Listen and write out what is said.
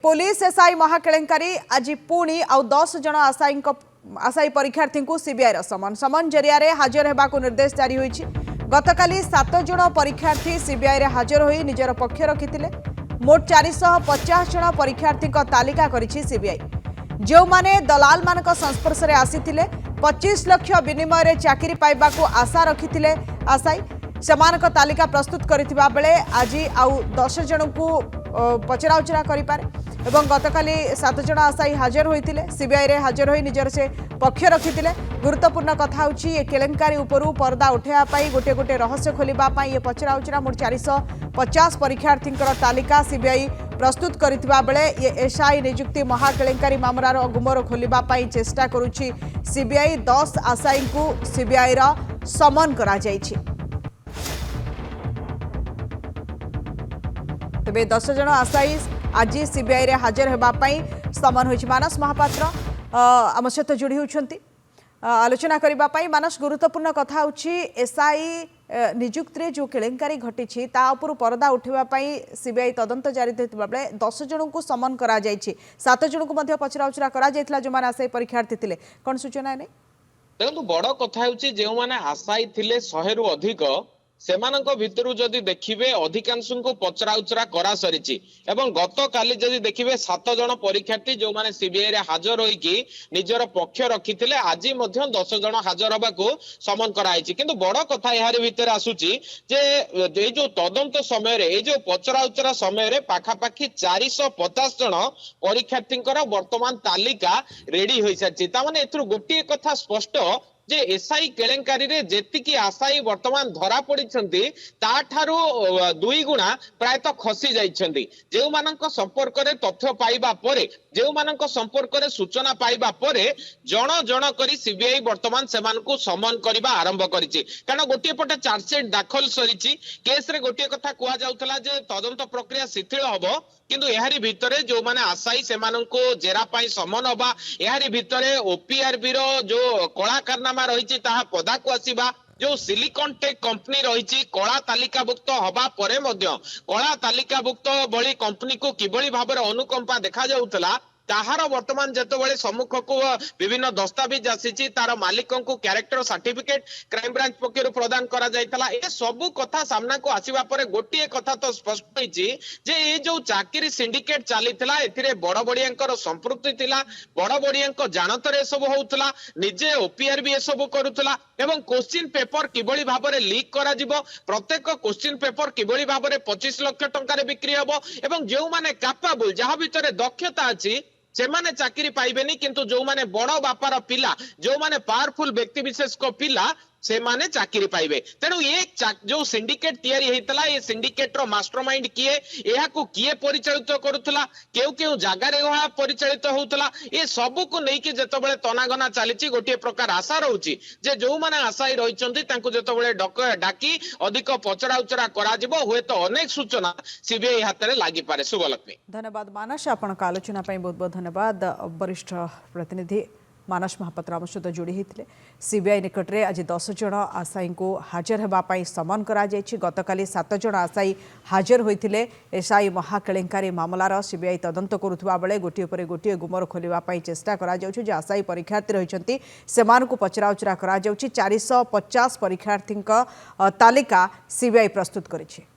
Police SI महाकेलेंकारी आज पुणी आउ 10 जन आशायी परीक्षार्थी को सीबीआई समन जरिया हाजर होगा निर्देश जारी होती। गतकाली 7 जन परीक्षार्थी सीबीआई हाजर हो निजर पक्ष रखी। मोट 450 जन परीक्षार्थी तालिका करिछि सीबीआई। जो माने दलाल मान संस्पर्श में आसी 25 लाख विनिमय चाकरी पाइबा को आशा रखी आशायी समानक तालिका प्रस्तुत करथिबा बेले आज आउ 10 जन को पचराउचरा करिपारे एवं गतकाली 7 जन आशायी हाजर होइतिले सीबीआई रे हाजर होई निजर से पक्ष रखितिले। गुरुत्वपूर्ण कथा होची ए केलेंकारी उपरु पर्दा उठाया पाई गोटे गोटे रहस्य खोलिबा पाई ए पचराउचरा मोट 450 परीक्षार्थी तालिका सीबीआई प्रस्तुत करथिबा बेले ये एसआई नियुक्ति महाकेलेंकारी मामलार गुमर खोलिबा पाई चेष्टा करूची सीबीआई। 10 आशायी को सीबीआई रा समन करा जायछि। तेबे 10 जन आशायी आज सीबीआई रे हाजर होगापाई समन होइछि। मानस महापात्र आम सहित जोड़ी होती आलोचना करने। मानस गुरुत्वपूर्ण कथा होछि एसआई नियुक्ति जो केलेंकारी घटी तापर परदा उठाई सीबीआई तदंत जारी होता बेले 10 जन को समन करा जायछि। 7 जन को पचराउचरा करा जायतिला जो माने आशायी परीक्षार्थी थिले। कोन सूचना नै देखो बड़ कथा होछि जे माने आशायी थिले 100 रु अधिक सेमानक भितरु जदि देखिबे अधिकांश को पचराउचरा करा सरिछि एवं गत काली जदि देखिबे 7 जन परीक्षार्थी जो माने सीबीआई रे हाजर होइकी निजर पक्ष रखिथिले आज मध्य 10 जन हाजर होबाको समन कराइछि। किंतु बड़ कथा यार भितर आसुछि जे ए जो तदंत समय रे ए जो पचराउचरा समय रे पाखा पाखी 450 जन परीक्षार्थींकर वर्तमान तालिका रेडी होई सारछि। ता माने एथुर गोटे कथा स्पष्ट जे एसआई केलेंकारी रे जेतिकी आशायी वर्तमान धरा पड़िछंती ताठारु 2 गुणा प्रायतः खसी जाइछंती। जेउ मानक संपर्क रे तथ्य पाइबा परे जेउ मानक संपर्क रे सूचना पाइबा परे जण जण करी सीबीआई वर्तमान सेमानकु समन करिबा आरंभ करिछि। कारण गोटे पटे चार्जशीट दाखल सरिछि। केस रे गोटे कथा कुआ जाउतला जे तदंत प्रक्रिया शिथिल हबो किंतु एहारी भितरे जो माने आशायी सेमानकु जेरा पाई समन होबा एहारी भितरे ओपीआरबी रो जो कला कारनामा रही ताहा पदाकु आसीबा जो सिलिकॉन टेक कंपनी रही कला तालिकाभुक्त हवा परे मध्य कला तालिकाभुक्त भली कंपनी को किभली भाबरे अनुकंपा देखा जाउतला ताहार वर्तमान जेतबेले सम्मुख को विभिन्न दस्तावेज आसीची तार मालिकों को कैरेक्टर सर्टिफिकेट क्राइम ब्रांच पक्षरु प्रदान करा जायतला। ए सब कथा सामना को आसीबा परे गोटिए कथा तो स्पष्ट होईची जे ए जो चाकरी सिंडिकेट चलीथिला एथिरे बड़ बड़ियांकर संपृक्ति थिला बड़ बड़ियांक जानतरे सब होउतला निजे ओपीआरबी ए सब करूतला एवं क्वेश्चन पेपर किभली भाबरे लीक करा जिवो प्रत्येक क्वेश्चन पेपर किभली भाबरे 25 लाख टंका रे बिक्री हबो एवं जेउ माने कैपेबल जहा भितरे दक्षता अछि से माने चाकरी पाइबेनी किंतु जो माने बड़ बापार पिला जो माने पावरफुल व्यक्ति विशेष को पिला से माने चाकरी पाइबे। तेणु ये जो सिंडिकेट तैयारी हेतला ये सिंडिकेट रो मास्टरमाइंड किए एहा को किए परिचालित करूतला केउ केउ जागा रे ओहा परिचालित होउतला ए सब को नै कि जेतबेले तनागना चलीची गोटे प्रकार आशा रहउची जे जो माने आशाई रहिचंती तांको जेतबेले डाकी अधिक पचराउचरा करा जिवो होय तो अनेक सूचना सीबीआई हाथ रे लागि पारे। शुभलक्ष्मी धन्यवाद मानस आपण का आलोचना पई बहुत बहुत धन्यवाद। वरिष्ठ प्रतिनिधि मानस महापात्र आम सहित जोड़ी होते सीबीआई निकट में आज 10 जन आशायी को हाजर होगापाई समन करा जायछि। गतकाली 7 जन आशायी हाजर होते एसआई महाकेलेंकारी मामलार सीबीआई तदंत करुवा बेले गोटे पर गोटे गुमर खोलने चेष्टा करा जाउछि। जे आशायी परीक्षार्थी रहिछंती सेमानकु पचराउचरा करा जाउछि। 450 परीक्षार्थी तालिका सीबीआई प्रस्तुत करिछि।